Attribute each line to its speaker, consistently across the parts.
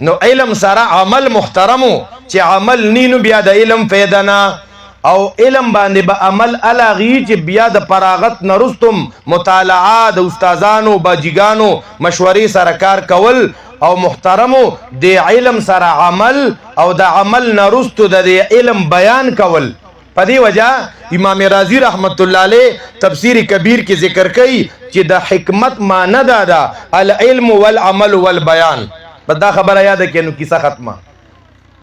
Speaker 1: نو علم سره عمل محترمو چې عمل نینو بیا د علم فایده نه او علم باندې به عمل الاغي چې بیا د فراغت نرستم مطالعه د استادانو باجیګانو مشورې سره کار کول او محترمو د علم سره عمل او د عمل نرستو د علم بیان کول. په دې وجه امام رازی رحمت الله علیه تفسیر کبیر کې ذکر کوي چې د حکمت معنی دا العلم والعمل والبیان. بس دا خبره یاد کړئ نو کیسه ختمه.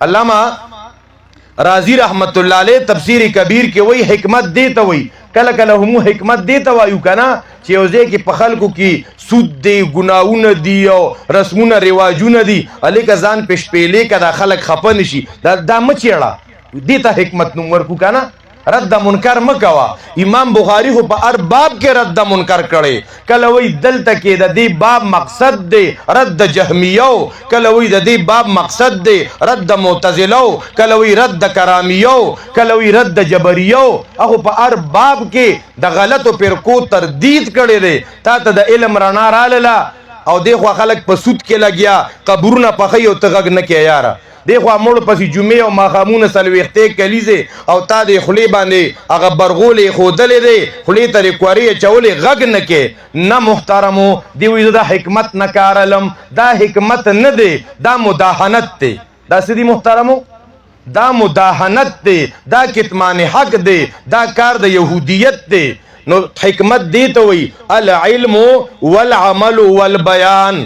Speaker 1: علامہ رازی رحمت الله علیه تفسیر کبیر کې وای حکمت دی ته وای کله کله هم حکمت دی ته وایو کنه چې یو ځای کې په خلکو کې سود دی ګناونه دی او رسمونه رواجونه دی الیکه ځان پښپېلې کده خلک خپه نشي دا مچېړه دی ته حکمت نوم ورکو کنه رد منکر مکوا. امام بخاری خو په هر باب کې رد منکر کړي. کله وی دلته کې د دې باب مقصد دی رد جهمیو، کله وی د دې باب مقصد دی رد معتزلو، کله وی رد کرامیو، کله وی رد جبریو. هغه په هر باب کې د غلطو فرقو تردید کړي دي. تا ته د علم رڼا رااله او دغه خلک په سود کې لګیا قبرونه پخې او تغږ نه کې یاره دیخوا مړ پسې جمعې او ماښامونه څلوېښتې کلیزې او تا د خولې باندې هغه برغولې ښودلې دی خولې ته یې کورې اچولې غږ نه کې. نه محترمو دی وایي زه دا حکمت نه کارلم. دا حکمت نه دی، دا مداهنت دی. دا څه دي محترمو؟ دا مداهنت دی، دا کتمان حق دی، دا کار د یهودیت دی. نو حکمت دی ته وایي العلم والعمل والبیان.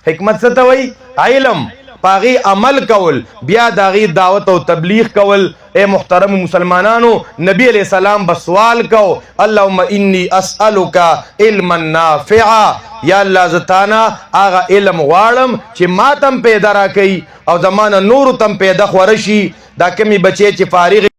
Speaker 1: حکمت څه ته وایي؟ علم پاغي عمل کول بیا داغي دعوت او تبلیغ کول. اے محترم مسلمانانو نبی علیہ السلام بسوال کو اللهم انی اسألک علما نافعا، یا الله زتانا آغا علم غواړم چې ما تم پیدا را کوي او زمانه نور تم پیدا خورشي. دا کمی بچی چې فارغ